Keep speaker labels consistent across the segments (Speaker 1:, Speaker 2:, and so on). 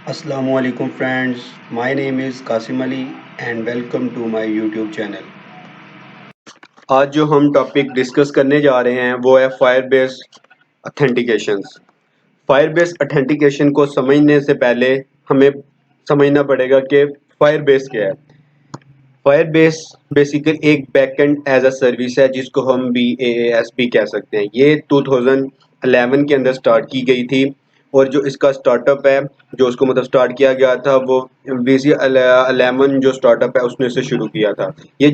Speaker 1: Assalamualaikum friends, my name is Kasim Ali and welcome to my YouTube channel. आज जो हम topic discuss करने जा रहे हैं वो है fire based authentications. Fire based authentication को समझने से पहले हमें समझना पड़ेगा कि फायर बेस क्या है। फायर बेस बेसिकली एक बैकएंड एज अ सर्विस है जिसको हम BaaS भी कह सकते हैं। ये 2011 के अंदर स्टार्ट की गई थी और जो इसका स्टार्टअप है, जो उसको मतलब स्टार्ट किया गया था, वो VC11 जो स्टार्टअप है उसने इसे शुरू किया था। ये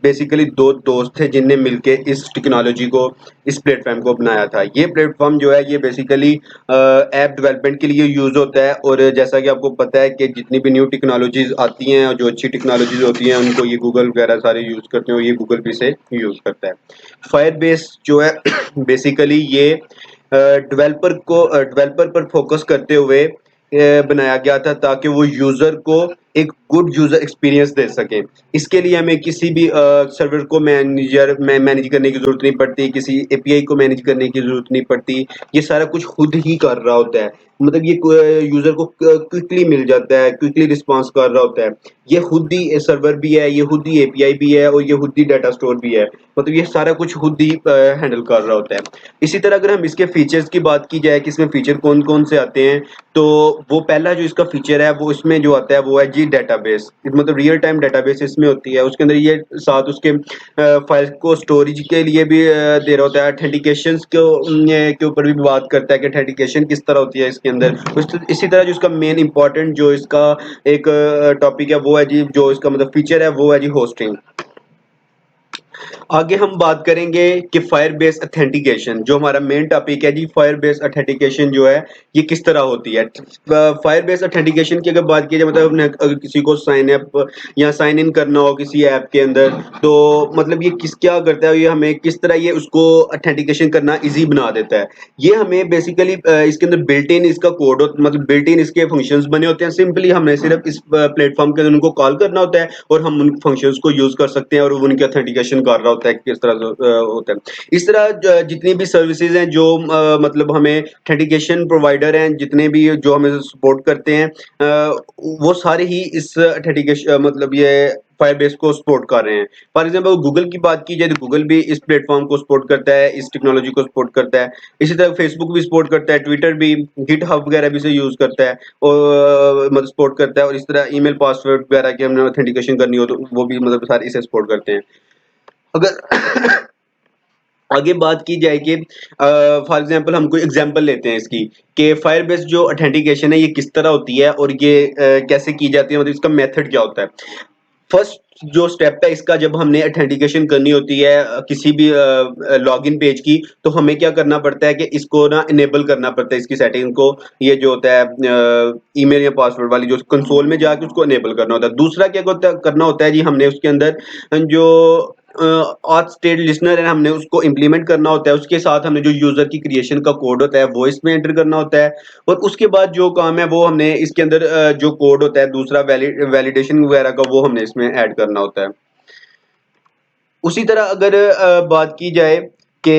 Speaker 1: बेसिकली दो दोस्त थे जिनने मिलके इस टेक्नोलॉजी को, इस प्लेटफॉर्म को बनाया था। ये प्लेटफॉर्म जो है ये बेसिकली ऐप डेवलपमेंट के लिए यूज़ होता है और जैसा कि आपको पता है कि जितनी भी न्यू टेक्नोलॉजीज आती हैं और जो अच्छी टेक्नोलॉजीज होती हैं उनको ये गूगल वगैरह सारे यूज़ करते हैं और ये गूगल भी से यूज़ करता है। फायर बेस जो है बेसिकली ये डेवलपर पर फोकस करते हुए बनाया गया था ताकि वो यूज़र को एक गुड यूज़र एक्सपीरियंस दे सके। इसके लिए हमें किसी भी सर्वर को मैनेज करने की ज़रूरत नहीं पड़ती, किसी API को मैनेज करने की ज़रूरत नहीं पड़ती। ये सारा कुछ खुद ही कर रहा होता है। मतलब ये यूज़र को क्विकली मिल जाता है, क्विकली रिस्पॉन्स कर रहा होता है। ये खुद ही सर्वर भी है, ये खुद ही API भी है और ये खुद ही डाटा स्टोर भी है। मतलब ये सारा कुछ खुद ही हैंडल कर रहा होता है। इसी तरह अगर हम इसके फीचर्स की बात की जाए कि इसमें फीचर कौन-कौन से आते हैं, तो वो पहला जो इसका फीचर है वो इसमें जो आता है वो है जी डेटाबेस। मतलब रियल टाइम डेटाबेस इसमें होती है। उसके अंदर ये साथ उसके फाइल्स को स्टोरेज के लिए भी दे रहा होता है। ऑथेंटिकेशंस के ऊपर भी बात करता है कि ऑथेंटिकेशन किस तरह होती है इसके अंदर। इसी तरह जो इसका मेन इंपॉर्टेंट जो इसका एक टॉपिक है वो है जी, जो इसका मतलब फीचर है वो है जी होस्टिंग। आगे हम बात करेंगे कि फायर बेस ऑथेंटिकेशन, जो हमारा मेन टॉपिक है जी, फायर बेस ऑथेंटिकेशन जो है ये किस तरह होती है। फायर बेस ऑथेंटिकेशन की अगर बात की जाए, मतलब अगर किसी को साइन अप या साइन इन करना हो किसी ऐप के अंदर, तो मतलब ये क्या करता है, ये हमें किस तरह ये उसको ऑथेंटिकेशन करना इजी बना देता है। ये हमें बेसिकली इसके अंदर बिल्ट इन इसका कोड, मतलब बिल्ट इन इसके फंक्शंस बने होते हैं। सिंपली हमने सिर्फ इस प्लेटफॉर्म के अंदर उनको कॉल करना होता है और हम उन फंक्शंस को यूज कर सकते हैं और वो उनकी ऑथेंटिकेशन कर रहा होता है किस तरह से होता है। इस तरह जितनी भी सर्विसेज हैं जो मतलब हमें ऑथेंटिकेशन प्रोवाइडर हैं, जितने भी जो हमें सपोर्ट करते हैं, वो सारे ही इस ऑथेंटिकेशन मतलब ये फायरबेस को सपोर्ट कर रहे हैं। फॉर एग्जांपल गूगल की बात की जाए तो गूगल भी इस प्लेटफॉर्म को सपोर्ट करता है, इस टेक्नोलॉजी को सपोर्ट करता है। इसी तरह फेसबुक भी सपोर्ट करता है, ट्विटर भी, गिटहब वगैरह भी इसे यूज करता है और मतलब सपोर्ट करता है। और इस तरह ईमेल पासवर्ड वगैरह की हमने ऑथेंटिकेशन करनी हो तो वो भी मतलब सारे इसे सपोर्ट करते हैं। अगर आगे बात की जाए कि फॉर एग्जांपल हम कोई एग्जांपल लेते हैं इसकी, कि फायर बेस्ड जो ऑथेंटिकेशन है ये किस तरह होती है और ये कैसे की जाती है, मतलब इसका मेथड क्या होता है। फर्स्ट जो स्टेप है इसका, जब हमने ऑथेंटिकेशन करनी होती है किसी भी लॉगिन पेज की, तो हमें क्या करना पड़ता है कि इसको ना इनेबल करना पड़ता है, इसकी सेटिंग को। ये जो होता है ईमेल या पासवर्ड वाली, जो कंसोल में जाके उसको इनेबल करना होता है। दूसरा क्या करना होता है जी, हमने उसके अंदर जो ऑथ स्टेट लिसनर है हमने उसको इम्प्लीमेंट करना होता है। उसके साथ हमने जो यूजर की क्रिएशन का कोड होता है वो इसमें एंटर करना होता है। और उसके बाद जो काम है वो हमने इसके अंदर जो कोड होता है दूसरा वैलिडेशन वगैरह का, वो हमने इसमें ऐड करना होता है। उसी तरह अगर बात की जाए कि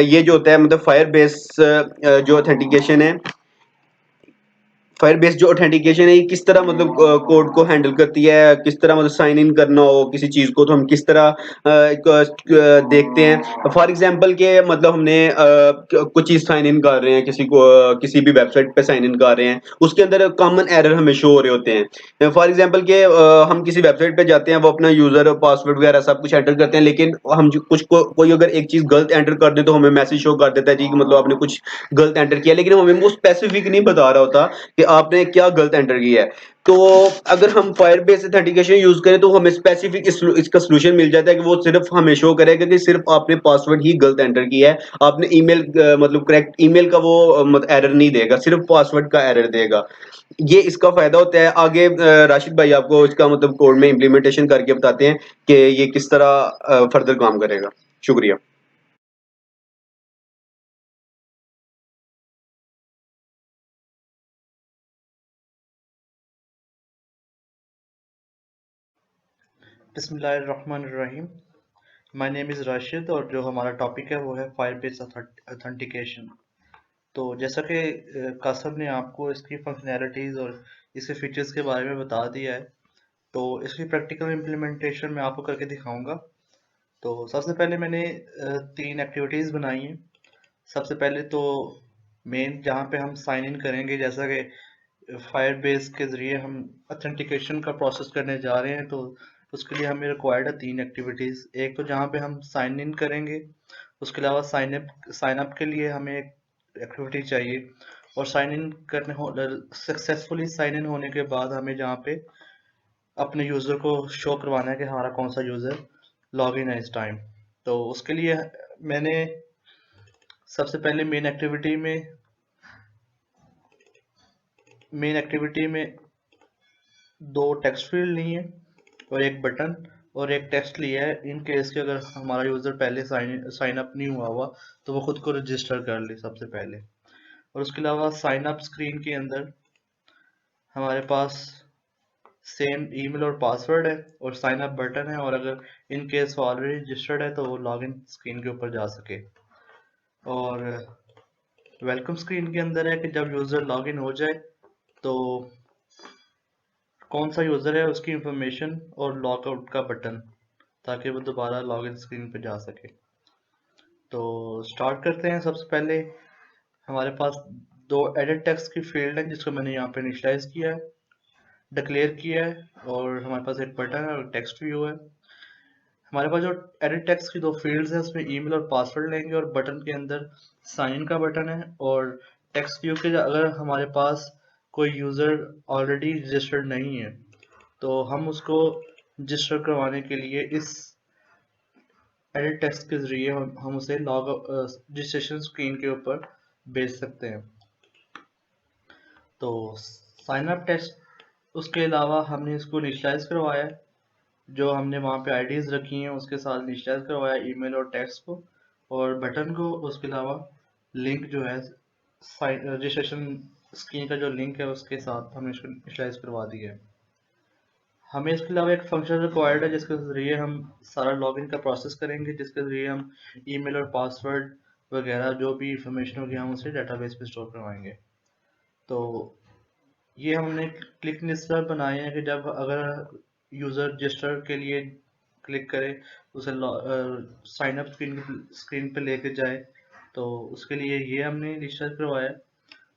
Speaker 1: ये जो होता है मतलब फायर बेस जो ऑथेंटिकेशन है, फायर बेस जो ऑथेंटिकेशन है ये किस तरह मतलब कोड को हैंडल करती है, किस तरह मतलब साइन इन करना हो किसी चीज को तो हम किस तरह देखते हैं। फॉर एग्जांपल के मतलब हमने कुछ चीज साइन इन कर रहे हैं, किसी को किसी भी वेबसाइट पे साइन इन कर रहे हैं, उसके अंदर कॉमन एरर हमें शो हो रहे होते हैं। फॉर एग्जांपल के हम किसी वेबसाइट पे जाते हैं, वो अपना यूजर पासवर्ड वगैरह सब कुछ एंटर करते हैं, लेकिन हम कोई अगर एक चीज गलत एंटर कर दे तो हमें मैसेज शो कर देता है जी कि मतलब आपने कुछ गलत एंटर किया, लेकिन हमें वो स्पेसिफिक नहीं बता रहा होता कि आपने क्या गलत एंटर किया है। तो अगर हम फायर बेस ऑथेंटिकेशन यूज करें तो हमें स्पेसिफिक इसका सोल्यूशन मिल जाता है कि वो सिर्फ हमें शो करेगा कि सिर्फ आपने पासवर्ड ही गलत एंटर किया है। आपने ईमेल मतलब करेक्ट ईमेल का वो एरर नहीं देगा, सिर्फ पासवर्ड का एरर देगा। ये इसका फायदा होता है। आगे राशिद भाई आपको इसका मतलब कोड में इम्प्लीमेंटेशन करके बताते हैं कि ये किस तरह फर्दर काम करेगा। शुक्रिया।
Speaker 2: बिस्मिल्लाहिर्रहमानिर्रहीम। माय नेम इज़ राशिद और जो हमारा टॉपिक है वो है फायर बेस ऑथेंटिकेशन। तो जैसा कि कासम ने आपको इसकी फंक्शनैलिटीज़ और इसके फीचर्स के बारे में बता दिया है, तो इसकी प्रैक्टिकल इम्प्लीमेंटेशन मैं आपको करके दिखाऊंगा। तो सबसे पहले मैंने 3 एक्टिविटीज़ बनाई हैं। सबसे पहले तो मेन जहाँ पे हम साइन इन करेंगे, जैसा कि फायर बेस के ज़रिए हम ऑथेंटिकेशन का प्रोसेस करने जा रहे हैं, तो उसके लिए हमें रिक्वायर्ड है 3 एक्टिविटीज़। एक तो जहाँ पे हम साइन इन करेंगे, उसके अलावा साइन अप के लिए हमें एक एक्टिविटी चाहिए, और साइन इन करने हो सक्सेसफुली साइन इन होने के बाद हमें जहाँ पे अपने यूज़र को शो करवाना है कि हमारा कौन सा यूज़र लॉग इन है इस टाइम। तो उसके लिए मैंने सबसे पहले मेन एक्टिविटी में दो टेक्स्ट फील्ड लिए हैं और एक बटन और एक टेक्स्ट लिया है, इन केस के अगर हमारा यूज़र पहले साइन अप नहीं हुआ हुआ तो वो खुद को रजिस्टर कर ले सबसे पहले। और उसके अलावा साइन अप स्क्रीन के अंदर हमारे पास सेम ईमेल और पासवर्ड है और साइन अप बटन है, और अगर इन केस वो ऑलरेडी रजिस्टर्ड है तो वो लॉगिन स्क्रीन के ऊपर जा सके। और वेलकम स्क्रीन के अंदर है कि जब यूज़र लॉगिन हो जाए तो कौन सा यूज़र है उसकी इंफॉर्मेशन और लॉगआउट का बटन, ताकि वो दोबारा लॉगिन स्क्रीन पे जा सके। तो स्टार्ट करते हैं। सबसे पहले हमारे पास दो एडिट टेक्स्ट की फील्ड है जिसको मैंने यहाँ पे इनिशियलाइज किया है, डिक्लेयर किया है, और हमारे पास एक बटन है और टेक्स्ट व्यू है। हमारे पास जो एडिट टेक्स्ट की दो फील्ड्स हैं उसमें ईमेल और पासवर्ड लेंगे, और बटन के अंदर साइन इन का बटन है, और टेक्स्ट व्यू के अगर हमारे पास कोई यूज़र ऑलरेडी रजिस्टर्ड नहीं है तो हम उसको रजिस्टर करवाने के लिए इस एडिट टेक्स्ट के जरिए हम उसे रजिस्ट्रेशन स्क्रीन के ऊपर भेज सकते हैं। तो साइन अप टेक्स्ट, उसके अलावा हमने इसको इनिशियलाइज करवाया है, जो हमने वहाँ पे आईडीज रखी हैं उसके साथ इनिशियलाइज करवाया ईमेल और टेक्स्ट को और बटन को। उसके अलावा लिंक जो है रजिस्ट्रेशन स्क्रीन का जो लिंक है उसके साथ हमने इसको इनिशियलाइज करवा दिया है। हमें इसके अलावा एक फंक्शन रिक्वायर्ड है जिसके ज़रिए हम सारा लॉगिन का प्रोसेस करेंगे, जिसके ज़रिए हम ईमेल और पासवर्ड वगैरह जो भी इंफॉर्मेशन होगी हम उसे डेटाबेस पे स्टोर करवाएंगे। तो ये हमने क्लिक लिस्टर बनाए हैं कि जब अगर यूज़र रजिस्टर के लिए क्लिक करे, उसे साइन अप स्क्रीन पे लेके जाए, तो उसके लिए ये हमने रजिस्टर करवाया है।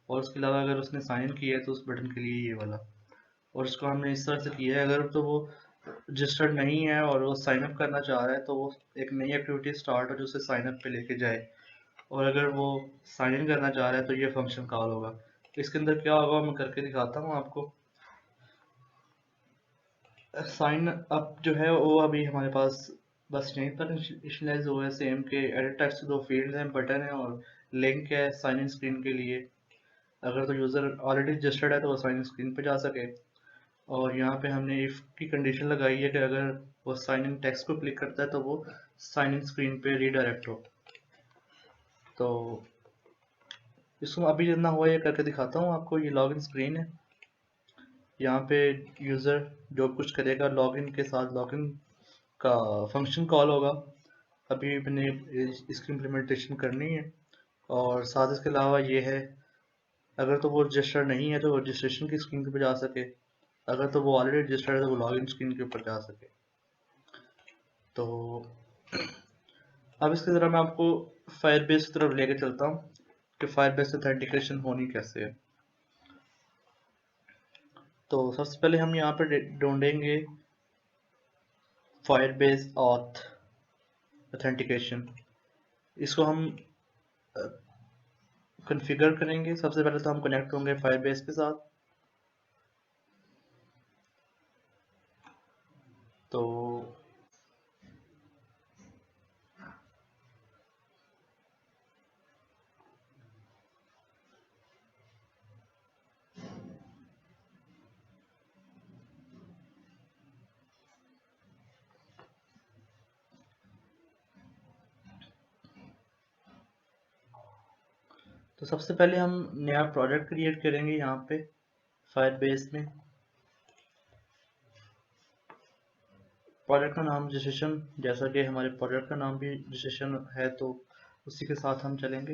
Speaker 2: और उसके अलावा अगर उसने साइन इन किया है तो उस बटन के लिए ये वाला। और उसको हमने इस तरह से किया है, अगर तो वो रजिस्टर्ड नहीं है और वो साइन अप करना चाह रहा है तो वो एक नई एक्टिविटी स्टार्ट हो जो उसे साइन अप पे लेके जाए, और अगर वो साइन इन करना चाह रहा है तो ये फंक्शन कॉल होगा। इसके अंदर क्या होगा मैं करके दिखाता हूँ आपको। साइन अप जो है वो अभी हमारे पास बस यहीं पर इनिशियलाइज हुआ है, सेम के एडिट टेक्स्ट दो फील्ड हैं, बटन है और लिंक है साइन इन स्क्रीन के लिए। अगर तो यूज़र ऑलरेडी रजिस्टर्ड है तो वो साइन इन स्क्रीन पे जा सके। और यहाँ पे हमने इफ की कंडीशन लगाई है कि अगर वो साइन इन टेक्स्ट को क्लिक करता है तो वो साइन इन स्क्रीन पे रीडायरेक्ट हो। तो इसको अभी जितना हुआ ये करके दिखाता हूँ आपको। ये लॉगिन स्क्रीन है, यहाँ पे यूज़र जो कुछ करेगा लॉगिन के साथ लॉगिन का फंक्शन कॉल होगा। अभी मैंने इसकी इम्प्लीमेंटेशन करनी है। और साथ इसके अलावा ये है, अगर तो वो रजिस्टर नहीं है तो वो रजिस्ट्रेशन की स्क्रीन पे जा सके, अगर तो वो ऑलरेडी रजिस्टर्ड है तो वो लॉगिन स्क्रीन के ऊपर जा सके। तो अब इसकी तरह मैं आपको फायरबेस की तरफ लेके चलता हूँ कि फायरबेस ऑथेंटिकेशन होनी कैसे है। तो सबसे पहले हम यहाँ पर ढूंढेंगे फायरबेस ऑथेंटिकेशन। इसको हम कॉन्फ़िगर करेंगे। सबसे पहले तो हम कनेक्ट होंगे फायरबेस के साथ। तो सबसे पहले हम नया प्रोजेक्ट क्रिएट करेंगे यहाँ पे फायरबेस में। प्रोजेक्ट का नाम रजिस्ट्रेशन, जैसा कि हमारे प्रोजेक्ट का नाम भी रजिस्ट्रेशन है तो उसी के साथ हम चलेंगे।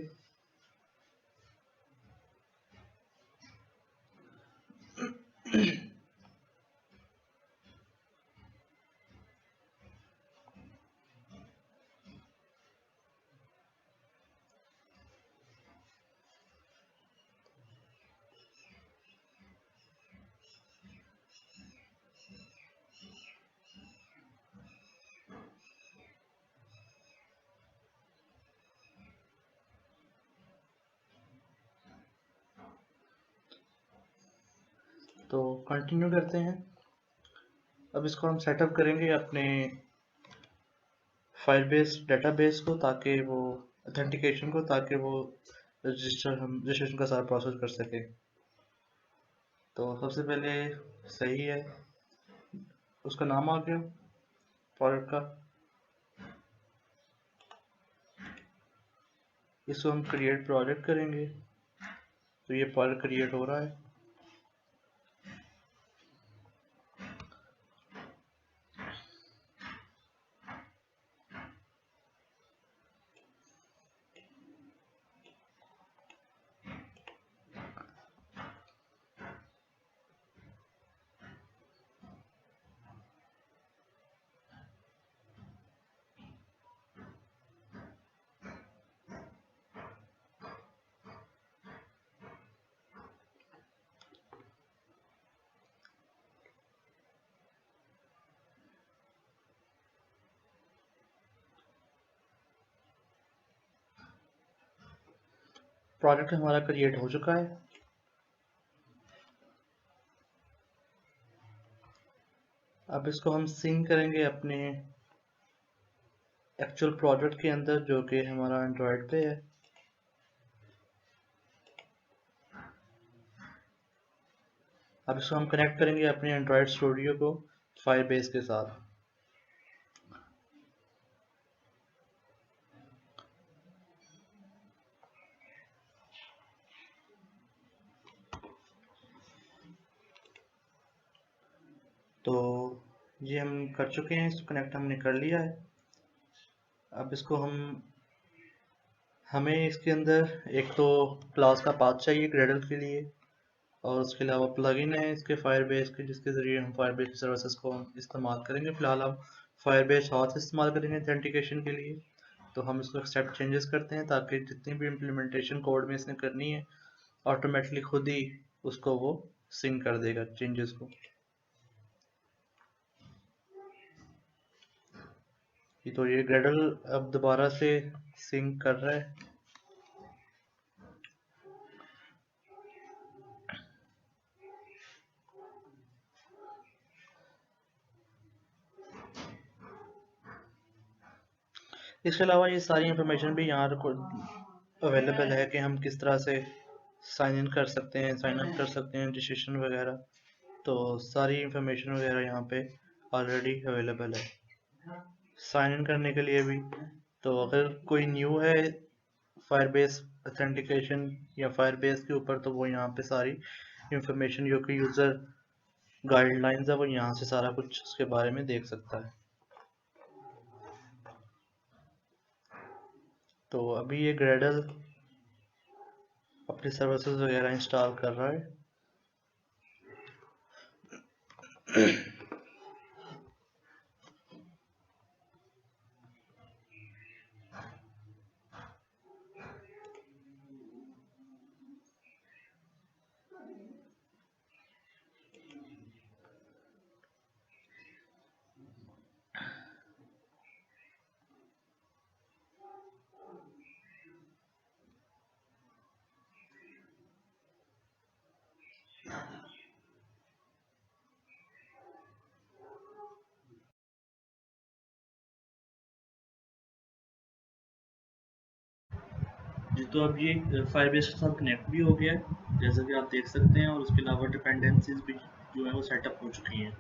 Speaker 2: तो कंटिन्यू करते हैं। अब इसको हम सेटअप करेंगे अपने फायरबेस डेटाबेस को, ताकि वो ऑथेंटिकेशन को, ताकि वो रजिस्ट्रेशन का सारा प्रोसेस कर सके। तो सबसे पहले सही है, उसका नाम आ गया प्रोडक्ट का, इसको हम क्रिएट प्रोजेक्ट करेंगे। तो ये प्रोजेक्ट क्रिएट हो रहा है। प्रोजेक्ट हमारा क्रिएट हो चुका है। अब इसको हम सिंक करेंगे अपने एक्चुअल प्रोजेक्ट के अंदर, जो कि हमारा एंड्रॉयड पे है। अब इसको हम कनेक्ट करेंगे अपने एंड्रॉयड स्टूडियो को फायरबेस के साथ। तो ये हम कर चुके हैं, इसको कनेक्ट हमने कर लिया है। अब इसको हमें इसके अंदर एक तो क्लास का पाथ चाहिए ग्रेडल के लिए, और उसके अलावा प्लगइन है इसके फायरबेस के, जिसके ज़रिए हम फायरबेस की सर्विसेज को इस्तेमाल करेंगे। फिलहाल हम फायरबेस ऑथ इस्तेमाल करेंगे ऑथेंटिकेशन के लिए। तो हम इसको एक्सेप्ट चेंजेस करते हैं, ताकि जितनी भी इम्प्लीमेंटेशन कोड में इसने करनी है ऑटोमेटिकली खुद ही उसको वो सिंक कर देगा चेंजेस को। तो ये ग्रेडल अब दोबारा से सिंक कर रहा है। इसके अलावा ये सारी इंफॉर्मेशन भी यहाँ अवेलेबल है कि हम किस तरह से साइन इन कर सकते हैं, साइन अप कर सकते हैं, रजिस्ट्रेशन वगैरह। तो सारी इंफॉर्मेशन वगैरह यहाँ पे ऑलरेडी अवेलेबल है साइन इन करने के लिए भी। तो अगर कोई न्यू है फायरबेस ऑथेंटिकेशन या फायरबेस के ऊपर, तो वो यहाँ पे सारी इंफॉर्मेशन जो कि यूज़र गाइडलाइंस है, वो यहाँ से सारा कुछ उसके बारे में देख सकता है। तो अभी ये ग्रेडल अपनी सर्विसेज वगैरह इंस्टॉल कर रहा है। जी, तो अब ये फायरबेस के साथ कनेक्ट भी हो गया है, जैसा कि आप देख सकते हैं। और उसके अलावा डिपेंडेंसीज भी जो है वो सेटअप हो चुकी हैं,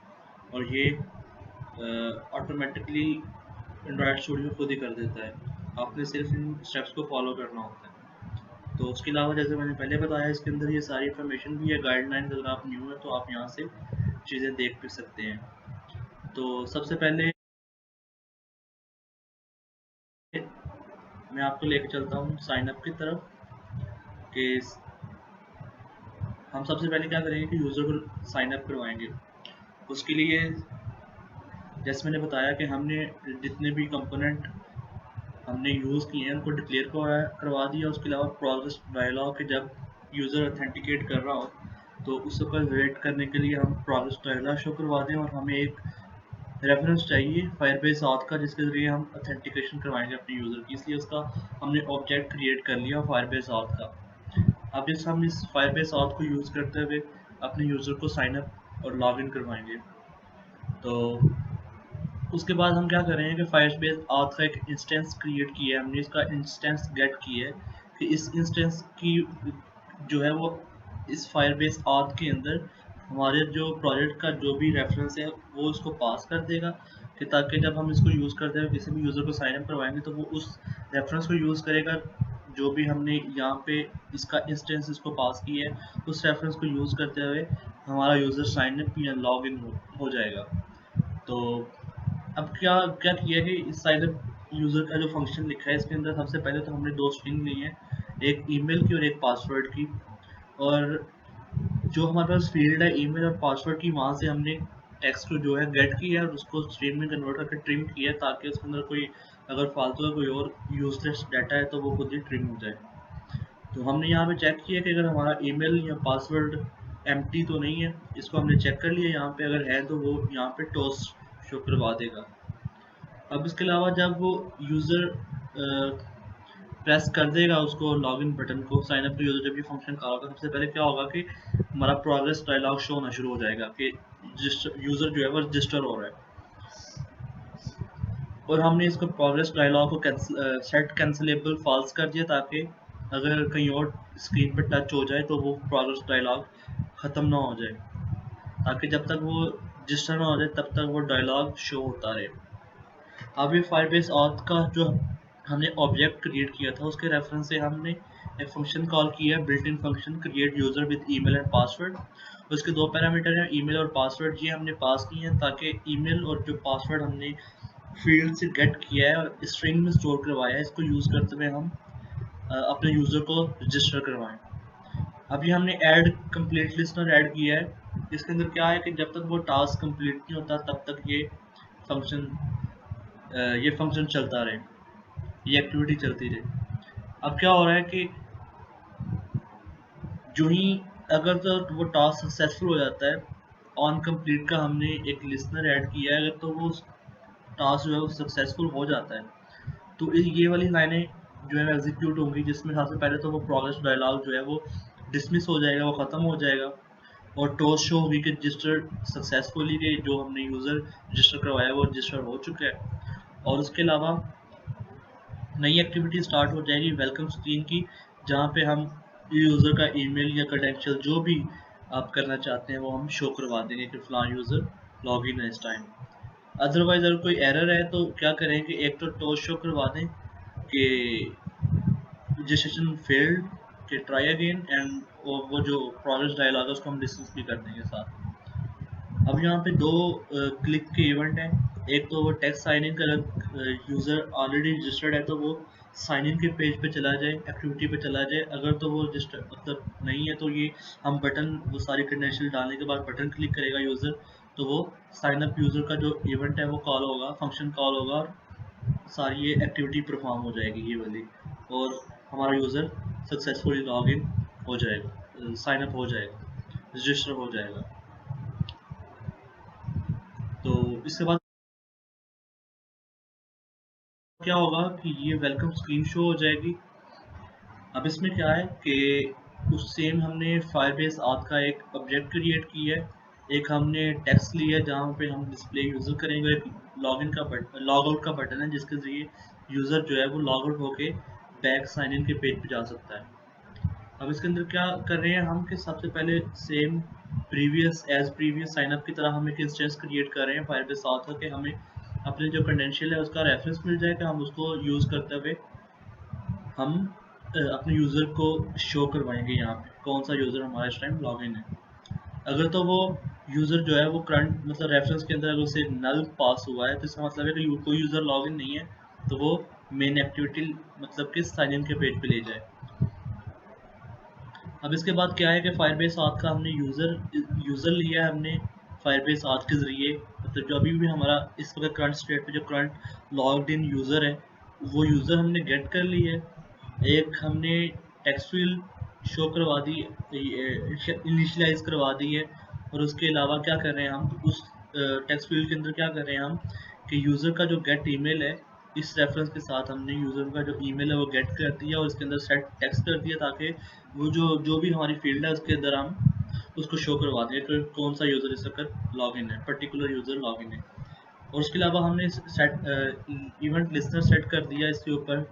Speaker 2: और ये ऑटोमेटिकली एंड्रॉयड स्टूडियो खुद ही कर देता है। आपने सिर्फ इन स्टेप्स को फॉलो करना होता है। तो उसके अलावा जैसे मैंने पहले बताया, इसके अंदर ये सारी इन्फॉर्मेशन भी है, गाइडलाइन। अगर आप न्यू है तो आप यहाँ से चीज़ें देख भी सकते हैं। तो सबसे पहले मैं आपको लेके चलता हूँ साइन अप की तरफ। कि हम सबसे पहले क्या करेंगे कि यूज़र को साइन अप करवाएंगे। उसके लिए जैसे मैंने बताया कि हमने जितने भी कंपोनेंट हमने यूज़ किए हैं उनको डिक्लेयर करवा दिया। उसके अलावा प्रोसेस डायलॉग के जब यूज़र ऑथेंटिकेट कर रहा हो, तो उस वक्त वेट करने के लिए हम प्रोसेस डायलॉग शो करवा दें, और हमें एक रेफरेंस चाहिए फायरबेस ऑथ का, जिसके ज़रिए हम ऑथेंटिकेशन करवाएंगे अपने यूज़र की। इसलिए उसका हमने ऑब्जेक्ट क्रिएट कर लिया फायरबेस ऑथ का। अब हम इस फायरबेस ऑथ को यूज़ करते हुए अपने यूज़र को साइन अप और लॉग इन करवाएंगे। तो उसके बाद हम क्या कर रहे हैं कि फायरबेस ऑथ का एक इंस्टेंस क्रिएट किया है हमने, इसका इंस्टेंस गेट किया है कि इस इंस्टेंस की जो है वो इस फायरबेस ऑथ के अंदर हमारे जो प्रोजेक्ट का जो भी रेफरेंस है वो इसको पास कर देगा, कि ताकि जब हम इसको यूज़ करते हुए किसी भी यूज़र को साइन अप करवाएंगे तो वो उस रेफरेंस को यूज़ करेगा जो भी हमने यहाँ पे इसका इंस्टेंस इसको पास किया है, उस रेफरेंस को यूज़ करते हुए हमारा यूज़र साइन अप या लॉग इन हो जाएगा। तो अब क्या क्या किया है कि इस साइड यूज़र का जो फंक्शन लिखा है इसके अंदर सबसे पहले तो हमने दो स्ट्रिंग ली है, एक ईमेल की और एक पासवर्ड की। और जो हमारे पास फील्ड है ईमेल और पासवर्ड की, वहाँ से हमने टेक्स्ट को जो है गेट किया है और उसको स्ट्रिंग में कन्वर्ट करके ट्रिम किया है, ताकि उसके अंदर कोई अगर फालतू का कोई और यूजलेस डाटा है तो वो खुद ही ट्रिम हो जाए। तो हमने यहाँ पे चेक किया कि अगर हमारा ईमेल या पासवर्ड एम्प्टी तो नहीं है, इसको हमने चेक कर लिया यहाँ पे, अगर है तो वो यहाँ पे टोस शो करवा देगा। अब इसके अलावा जब वो यूज़र प्रेस कर देगा उसको लॉगिन बटन को, साइन अप टू यूज़र जब ये फंक्शन कॉल होगा, सबसे पहले क्या होगा कि हमारा प्रोग्रेस डायलॉग शो होना शुरू हो जाएगा कि यूज़र जो है वो रजिस्टर हो रहा है। और हमने इसको प्रोग्रेस डायलॉग को सेट कैंसिलेबल फॉल्स कर दिया, ताकि अगर कहीं और स्क्रीन पर टच हो जाए तो वो प्रोग्रेस डायलॉग ख़त्म ना हो जाए, ताकि जब तक वो रजिस्टर ना हो जाए तब तक वो डायलॉग शो होता रहे। अब ये फायरबेस ऑथ का जो हमने ऑब्जेक्ट क्रिएट किया था उसके रेफरेंस से हमने एक फंक्शन कॉल किया है, built in function create user with email and password. उसके दो पैरामीटर हैं, ईमेल और पासवर्ड, ये हमने पास किए हैं ताकि ईमेल और जो पासवर्ड हमने फील्ड से गेट किया है और स्ट्रिंग में स्टोर करवाया है, इसको यूज़ करते हुए हम अपने यूज़र को रजिस्टर करवाएं। अभी हमने ऐड कंप्लीट लिस्टनर ऐड किया है, इसके अंदर क्या है कि जब तक वो टास्क कंप्लीट नहीं होता तब तक फंक्शन ये फंक्शन चलता रहे, ये एक्टिविटी चलती रहे। अब क्या हो रहा है कि जो ही अगर तो वो टास्क सक्सेसफुल हो जाता है, ऑन कंप्लीट का हमने एक लिसनर ऐड किया है, अगर तो वो टास्क जो है वो सक्सेसफुल हो जाता है तो ये वाली लाइनें जो है एग्जीक्यूट होंगी, जिसमें सबसे पहले तो वो प्रोग्रेस डायलॉग जो है वो डिसमिस हो जाएगा, वो ख़त्म हो जाएगा, और टोस्ट शो होगी कि रजिस्टर सक्सेसफुली के जो हमने यूज़र रजिस्टर करवाया वो रजिस्टर हो चुका है। और उसके अलावा नई एक्टिविटी स्टार्ट हो जाएगी वेलकम स्क्रीन की, जहाँ पे हम यूज़र का ईमेल या क्रेडेंशियल जो भी आप करना चाहते हैं वो हम शो करवा देंगे कि फ़लाँ यूज़र लॉगिन है इस टाइम। अदरवाइज़ अगर कोई एरर है तो क्या करें कि एक तो टोस्ट शो करवा दें कि रजिस्ट्रेशन फेल्ड, कि ट्राई अगेन, एंड वो जो प्रोग्रेस डायलॉग है उसको हम डिस्मिस भी कर देंगे साथ। अब यहाँ पे दो क्लिक के इवेंट हैं, एक तो वो टेक्स्ट साइन इन का, अगर यूज़र ऑलरेडी रजिस्टर्ड है तो वो साइन इन के पेज पे चला जाए, एक्टिविटी पे चला जाए, अगर तो वो रजिस्टर मतलब नहीं है तो ये हम बटन वो सारी क्रेडेंशियल डालने के बाद बटन क्लिक करेगा यूज़र, तो वो साइन अप यूज़र का जो इवेंट है वो कॉल होगा, फंक्शन कॉल होगा, और सारी ये एक्टिविटी परफॉर्म हो जाएगी ये वाली, और हमारा यूज़र सक्सेसफुली लॉग इन हो जाएगा, साइन अप हो जाएगा, रजिस्टर हो जाएगा। तो इसके बाद क्या होगा कि ये वेलकम स्क्रीन शो हो जाएगी। अब इसमें क्या है कि उस सेम हमने फायरबेस ऑथ का एक ऑब्जेक्ट क्रिएट किया है, एक हमने टेक्स्ट लिया है जहाँ पे हम डिस्प्ले यूज़र करेंगे, एक लॉगिन का बटन लॉग आउट का बटन है जिसके ज़रिए यूज़र जो है वो लॉग आउट होके बैक साइन इन के पेज पे जा सकता है। अब इसके अंदर क्या कर रहे हैं हम कि सबसे पहले सेम प्रीवियस साइन अप की तरह हम एक इंस्टेंस क्रिएट कर रहे हैं फायरबेस ऑथ का, कि हमें अपने जो क्रेडेंशियल है उसका रेफरेंस मिल जाए कि हम उसको यूज़ करते हुए हम अपने यूज़र को शो करवाएंगे यहाँ पे कौन सा यूज़र हमारा इस टाइम लॉगिन है। अगर तो वो यूज़र जो है वो करंट मतलब रेफरेंस के अंदर अगर उसे नल पास हुआ है तो इसका मतलब है कि कोई यूज़र लॉगिन नहीं है, तो वो मेन एक्टिविटी मतलब कि साइन इन के पेज पे ले जाए। अब इसके बाद क्या है कि फायरबेस ऑथ का हमने यूज़र लिया है हमने फायरबेस ऑथ के ज़रिए, मतलब जो अभी भी हमारा इस वक्त करंट स्टेट पे जो करंट लॉग्ड इन यूज़र है वो यूज़र हमने गेट कर लिया है। एक हमने टेक्स्ट फील्ड शो करवा दी, इनिशियलाइज करवा दी है, और उसके अलावा क्या कर रहे हैं हम उस टेक्स्ट फील्ड के अंदर क्या कर रहे हैं हम कि यूज़र का जो गेट ईमेल है इस रेफरेंस के साथ हमने यूज़र का जो ईमेल है वो गेट कर दिया और इसके अंदर सेट टेक्स्ट कर दिया ताकि वो जो भी हमारी फील्ड है उसके अंदर हम उसको शो करवा दें कि कौन सा यूज़र इस वक्त लॉगिन है, पर्टिकुलर यूज़र लॉगिन है। और उसके अलावा हमने सेट इवेंट लिस्टनर सेट कर दिया इसके ऊपर,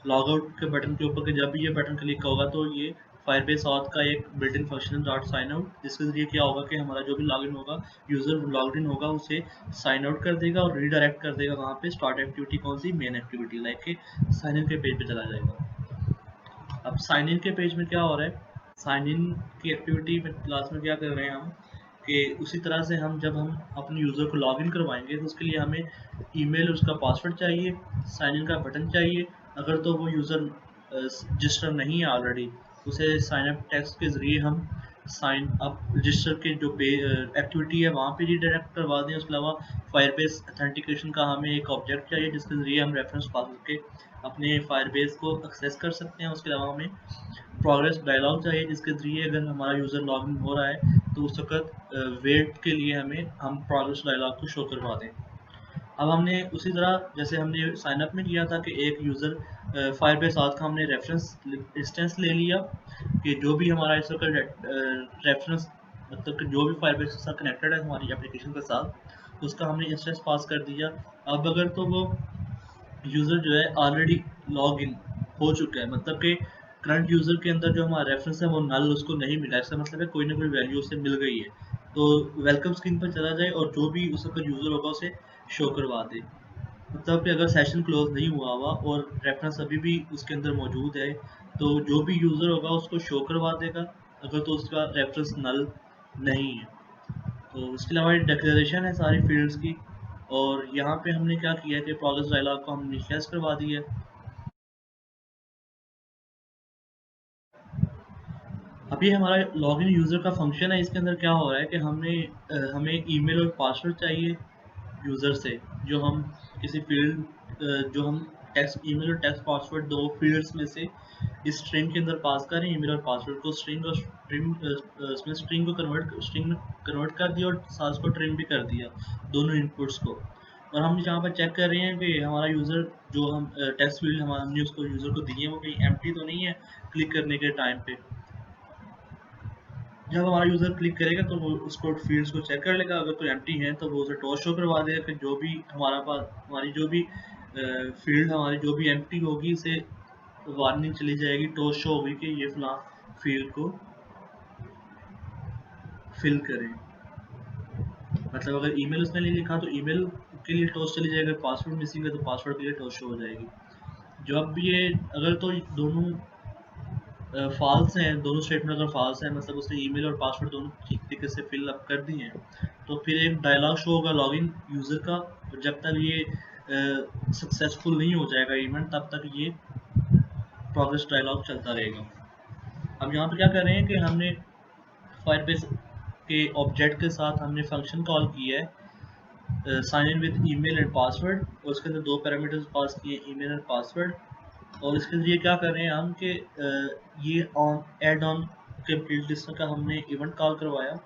Speaker 2: लॉग आउट के बटन के ऊपर, कि जब भी ये बटन क्लिक होगा तो ये फायरबेस ऑथ का एक built in function dot sign out, जिसके जरिए क्या होगा कि हमारा जो भी लॉगिन होगा, यूजर लॉग्ड इन होगा, उसे साइन आउट कर देगा और रीडायरेक्ट कर देगा वहाँ पे स्टार्ट एक्टिविटी, कौन सी, मेन एक्टिविटी, लाइक के साइन इन के पेज पे चला जाएगा। अब साइन इन के पेज में क्या हो रहा है, साइन इन की एक्टिविटी में क्लास में क्या कर रहे हैं हम, कि उसी तरह से हम जब हम अपने यूज़र को लॉगिन करवाएंगे तो उसके लिए हमें ईमेल, उसका पासवर्ड चाहिए, साइन इन का बटन चाहिए। अगर तो वो यूज़र रजिस्टर नहीं है ऑलरेडी, उसे साइन अप टेक्स्ट के ज़रिए हम साइन अप रजिस्टर के जो एक्टिविटी है वहाँ पे रीडायरेक्ट करवा दें। उसके अलावा फायरबेस अथेंटिकेशन का हमें एक ऑब्जेक्ट चाहिए जिसके ज़रिए हम रेफरेंस पा के अपने फायरबेस को एक्सेस कर सकते हैं। उसके अलावा हमें प्रोग्रेस डायलॉग चाहिए जिसके ज़रिए अगर हमारा यूज़र लॉगिन हो रहा है तो उस वक्त वेट के लिए हम प्रोग्रेस डायलॉग को शो करवा दें। अब हमने उसी तरह जैसे हमने साइन अप में किया था कि एक यूज़र फायरबेस ऑथ का हमने रेफरेंस इंस्टेंस ले लिया कि जो भी हमारा इस वक्त रेफरेंस, मतलब कि जो भी फायरबेस के साथ कनेक्टेड है हमारी एप्लीकेशन के साथ, उसका हमने इंस्टेंस पास कर दिया। अब अगर तो वो यूज़र जो है ऑलरेडी लॉग इन हो चुका है, मतलब कि करंट यूज़र के अंदर जो हमारा रेफरेंस है वो नल उसको नहीं मिला, इसका मतलब है कोई ना कोई वैल्यू उसे मिल गई है, तो वेलकम स्क्रीन पर चला जाए और जो भी उस वक्त यूज़र होगा उसे शो करवा दे। मतलब कि अगर सेशन क्लोज नहीं हुआ हुआ और रेफरेंस अभी भी उसके अंदर मौजूद है तो जो भी यूज़र होगा उसको शो करवा देगा, अगर तो उसका रेफरेंस नल नहीं है। तो इसके अलावा डिक्लेरेशन है सारी फील्ड्स की, और यहाँ पे हमने क्या किया है कि प्रोग्रेस डायलॉग को हमने इनिशियलाइज करवा दिया है। अभी हमारा लॉगिन यूज़र का फंक्शन है, इसके अंदर क्या हो रहा है कि हमें ईमेल और पासवर्ड चाहिए यूज़र से, जो हम किसी फील्ड जो हम टेक्स्ट ईमेल और टेक्स्ट पासवर्ड दो फील्ड्स में से इस स्ट्रिंग के अंदर पास करें ईमेल और पासवर्ड को, स्ट्रिंग और इसमें स्ट्रिंग को स्ट्रिंग में कन्वर्ट कर दिया और साथ उसको ट्रिम भी कर दिया, दोनों इनपुट्स को। और हम यहाँ पर चेक कर रहे हैं कि हमारा यूज़र जो हम टेक्स्ट फील्ड हमने उसको यूज़र को दी है वो कहीं एम्प्टी तो नहीं है क्लिक करने के टाइम पे। जब हमारा यूज़र क्लिक करेगा तो वो उसको फील्ड्स को चेक कर लेगा, अगर कोई एम्प्टी है तो वो उसे टॉस शो करवा देगा कि जो भी हमारी जो भी फील्ड हमारी जो भी एम्प्टी होगी इसे वार्निंग चली जाएगी, टॉस शो होगी कि ये फलां फील्ड को फिल करें। मतलब अगर ईमेल उसने नहीं लिखा तो ईमेल के लिए टॉस चली जाएगी, पासवर्ड मिसिंग है तो पासवर्ड के लिए टॉस शो हो जाएगी। जब ये अगर तो दोनों फॉल्स हैं, दोनों स्टेटमेंट अगर फॉल्स हैं, मतलब उसने ईमेल और पासवर्ड दोनों ठीक तरीके से फिल अप कर दिए हैं, तो फिर एक डायलॉग शो होगा लॉगिन यूज़र का। जब तक ये सक्सेसफुल नहीं हो जाएगा इवेंट तब तक ये प्रोग्रेस डायलॉग चलता रहेगा। अब यहाँ पे क्या कर रहे हैं कि हमने फायरबेस के ऑब्जेक्ट के साथ हमने फंक्शन कॉल किया है sign in with email and password, और उसके अंदर दो पैरामीटर्स पास किए, ईमेल एंड पासवर्ड। और इसके ज़रिए क्या कर रहे हैं हम कि ये ऑन ऐड ऑन के बिल्ड लिस्टनर का हमने इवेंट कॉल करवाया।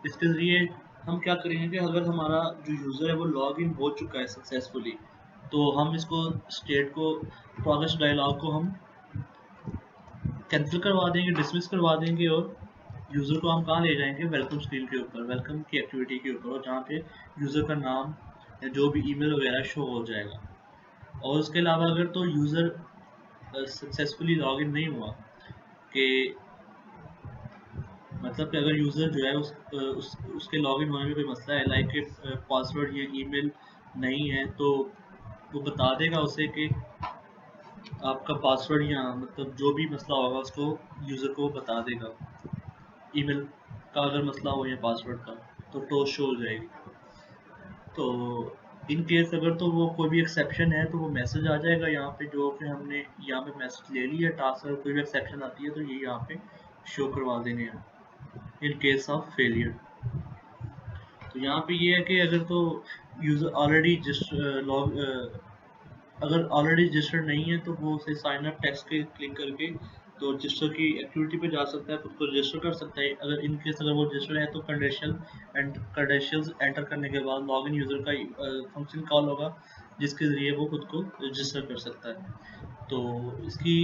Speaker 2: इसके ज़रिए हम क्या करेंगे कि अगर हमारा जो यूज़र है वो लॉग इन हो चुका है सक्सेसफुली, तो हम इसको स्टेट को प्रोग्रेस डायलॉग को हम कैंसिल करवा देंगे, डिसमिस करवा देंगे, और यूज़र को हम कहाँ ले जाएंगे, वेलकम स्क्रीन के ऊपर, वेलकम की एक्टिविटी के ऊपर, और जहाँ पे यूज़र का नाम या जो भी ईमेल वगैरह शो हो जाएगा। और उसके अलावा अगर तो यूज़र सक्सेसफुली लॉगिन नहीं हुआ, कि मतलब कि अगर यूज़र जो है उसके लॉगिन होने में कोई मसला है, लाइक कि पासवर्ड या ईमेल नहीं है, तो वो बता देगा उसे कि आपका पासवर्ड या मतलब जो भी मसला होगा उसको यूज़र को बता देगा। ईमेल का अगर मसला हो या पासवर्ड का तो टोस्ट शो हो जाएगी। तो इन केस अगर तो वो कोई भी एक्सेप्शन है तो वो मैसेज आ जाएगा यहाँ पे, जो कि हमने यहाँ पे मैसेज ले लिया टास्क, अगर कोई भी एक्सेप्शन आती है तो ये यहाँ पे शो करवा देंगे हम इन केस ऑफ फेलियर। तो यहाँ पे ये है कि अगर तो यूज़र ऑलरेडी लॉग अगर ऑलरेडी रजिस्टर्ड नहीं है तो वो उसे साइन अप टेक्स्ट के क्लिक करके तो रजिस्टर की एक्टिविटी पे जा सकता है, खुद को रजिस्टर कर सकता है। अगर इन केस अगर वो रजिस्टर है तो क्रेडेंशियल्स एंटर करने के बाद लॉगिन यूज़र का फंक्शन कॉल होगा, जिसके ज़रिए वो खुद को रजिस्टर कर सकता है। तो इसकी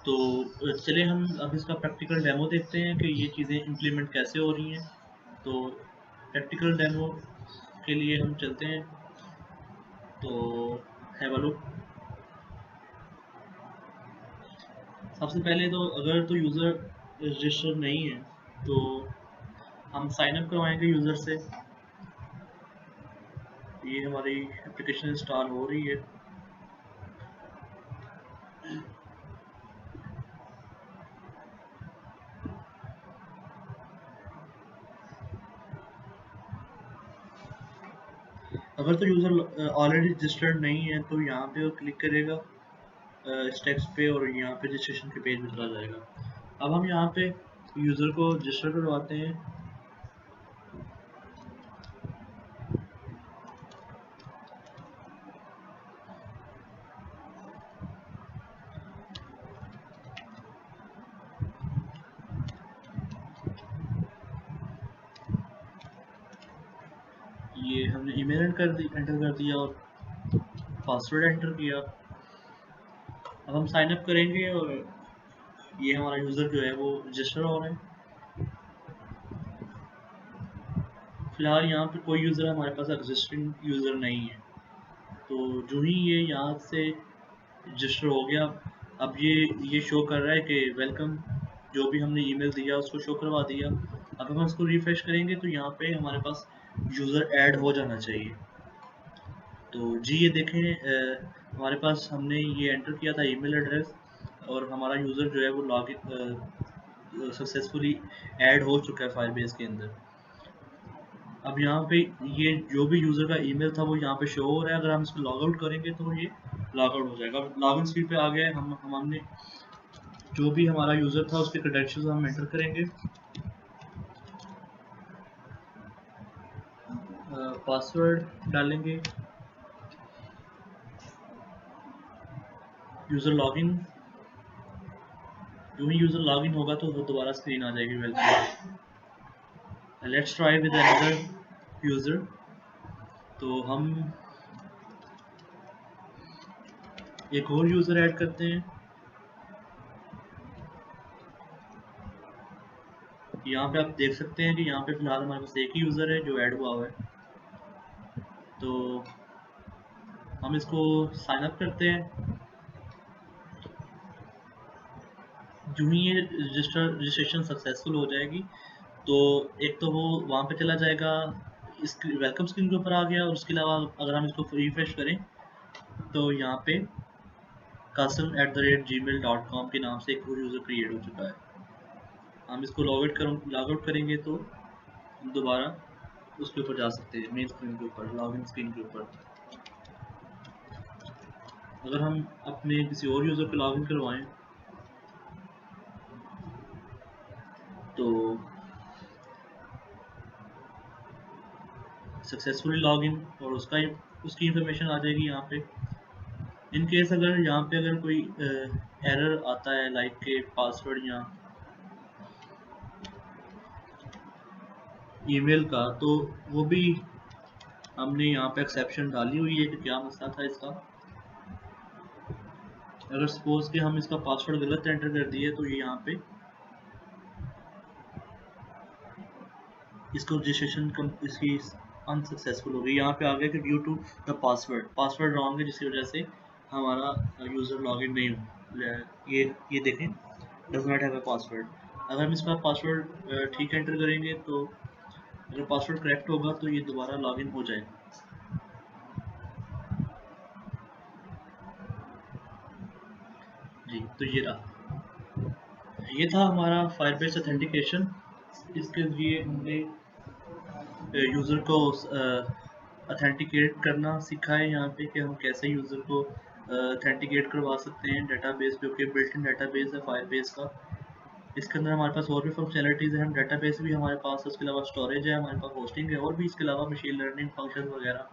Speaker 2: तो चलिए हम अब इसका प्रैक्टिकल डेमो देखते हैं कि ये चीज़ें इम्प्लीमेंट कैसे हो रही हैं। तो प्रैक्टिकल डेमो के लिए हम चलते हैं, तो हैव अ लुक। सबसे पहले तो अगर तो यूज़र रजिस्टर नहीं है तो हम साइन अप करवाएंगे यूज़र से। ये हमारी एप्लीकेशन इंस्टॉल हो रही है। अगर तो यूज़र ऑलरेडी रजिस्टर्ड नहीं है तो यहाँ पे वो क्लिक करेगा इस टेक्स्ट पे और यहाँ पे रजिस्ट्रेशन के पेज में चला जाएगा। अब हम यहाँ पे यूज़र को रजिस्टर करवाते हैं। ये हमने ईमेल एंटर कर दिया और पासवर्ड एंटर किया। अब हम साइन अप करेंगे और ये हमारा यूज़र जो है वो रजिस्टर हो रहा है। फिलहाल यहाँ पे कोई यूज़र हमारे पास एग्जिस्टिंग यूज़र नहीं है। तो जो ही ये यहाँ से रजिस्टर हो गया, अब ये शो कर रहा है कि वेलकम, जो भी हमने ईमेल दिया उसको शो करवा दिया। अब हम इसको रिफ्रेश करेंगे तो यहाँ पे हमारे पास यूज़र ऐड हो जाना चाहिए। तो जी ये देखें हमारे पास हमने ये एंटर किया था ईमेल एड्रेस और हमारा यूज़र जो है वो लॉग इन सक्सेसफुली ऐड हो चुका है फायरबेस के अंदर। अब यहाँ पे ये जो भी यूज़र का ईमेल था वो यहाँ पे शो हो रहा है। अगर हम इसको लॉग आउट करेंगे तो ये लॉग आउट हो जाएगा। अब लॉग इन स्क्रीन पे आ गया है। हमने जो भी हमारा यूज़र था उसके क्रेडेंशियल्स हम एंटर करेंगे, पासवर्ड डालेंगे, यूज़र लॉगिन। जो ही यूज़र लॉगिन होगा तो वो दोबारा स्क्रीन आ जाएगी welcome. Let's try with another user. तो हम एक और यूज़र ऐड करते हैं। यहाँ पे आप देख सकते हैं कि यहाँ पे फिलहाल हमारे पास एक ही यूज़र है जो ऐड हुआ हुआ है। तो हम इसको साइन अप करते हैं। जो ही ये रजिस्ट्रेशन सक्सेसफुल हो जाएगी तो एक तो वो वहाँ पे चला जाएगा, इस वेलकम स्क्रीन के ऊपर आ गया। और उसके अलावा अगर हम इसको रिफ्रेश करें तो यहाँ पे kasim@gmail.com के नाम से एक और यूज़र क्रिएट हो चुका है। हम इसको लॉग आउट करेंगे तो दोबारा उसके ऊपर जा सकते हैं, मेन स्क्रीन के ऊपर, लॉगिन स्क्रीन के ऊपर। अगर हम अपने किसी और यूज़र को लॉगिन करवाएं तो सक्सेसफुली लॉगिन और उसकी इंफॉर्मेशन आ जाएगी यहाँ पे। इन केस अगर यहाँ पे अगर कोई एरर आता है लाइक के पासवर्ड या ईमेल का, तो वो भी हमने यहाँ पे एक्सेप्शन डाली हुई है कि क्या मसला था इसका। अगर सपोज कि हम इसका पासवर्ड गलत एंटर कर दिए तो ये यहाँ पे इसको रजिस्ट्रेशन इसकी अनसक्सेसफुल हो गई। यहाँ पे आ गया कि due to the password wrong है, जिसकी वजह से हमारा यूज़र लॉगिन नहीं हो। ये देखें, does not have a password. अगर हम इसका पासवर्ड ठीक एंटर करेंगे तो अगर पासवर्ड करेक्ट होगा तो ये दोबारा लॉगिन हो जाएगा। जी तो ये रहा, ये था हमारा फायरबेस ऑथेंटिकेशन। इसके लिए हमने यूज़र को ऑथेंटिकेट करना सीखा है यहाँ पे कि हम कैसे यूज़र को ऑथेंटिकेट करवा सकते हैं। डेटाबेस जो कि बिल्ट इन डेटाबेस है फायरबेस का, इसके अंदर हमारे पास और भी फंक्शनलिटीज़ है। हम डेटाबेस भी हमारे पास है, उसके अलावा स्टोरेज है, हमारे पास होस्टिंग है, और भी इसके अलावा मशीन लर्निंग फंक्शन वगैरह।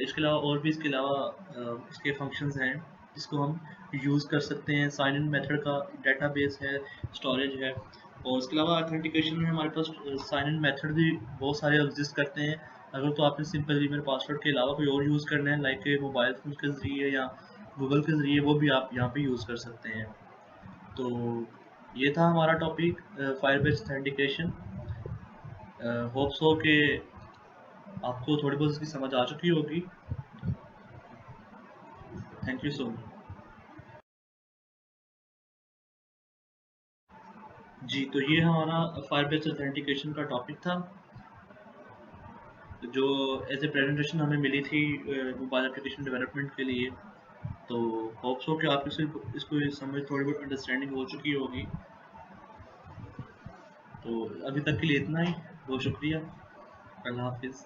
Speaker 2: इसके अलावा और भी इसके अलावा इसके फंक्शंस हैं जिसको हम यूज़ कर सकते हैं। साइन इन मेथड का डेटाबेस है, स्टोरेज है। और उसके अलावा ऑथेंटिकेशन में हमारे पास साइन इन मेथड भी बहुत सारे एग्जिस्ट करते हैं। अगर तो आपने सिंपल ईमेल पासवर्ड के अलावा कोई और यूज़ करना है लाइक मोबाइल फ़ोन के ज़रिए या गूगल के ज़रिए, वो भी आप यहाँ पे यूज़ कर सकते हैं। तो ये था हमारा topic Firebase authentication. Hope so कि आपको थोड़ी बहुत इसकी समझ आ चुकी होगी। Thank you so much. जी, तो ये हमारा फायर बेस ऑथेंटिकेशन का टॉपिक था, जो एज ए प्रेजेंटेशन हमें मिली थी मोबाइल एप्लीकेशन डेवलपमेंट के लिए। तो होप सो कि आप इसको समझ थोड़ी बहुत अंडरस्टैंडिंग हो चुकी होगी। तो अभी तक के लिए इतना ही। बहुत शुक्रिया। अल्लाह हाफिज़।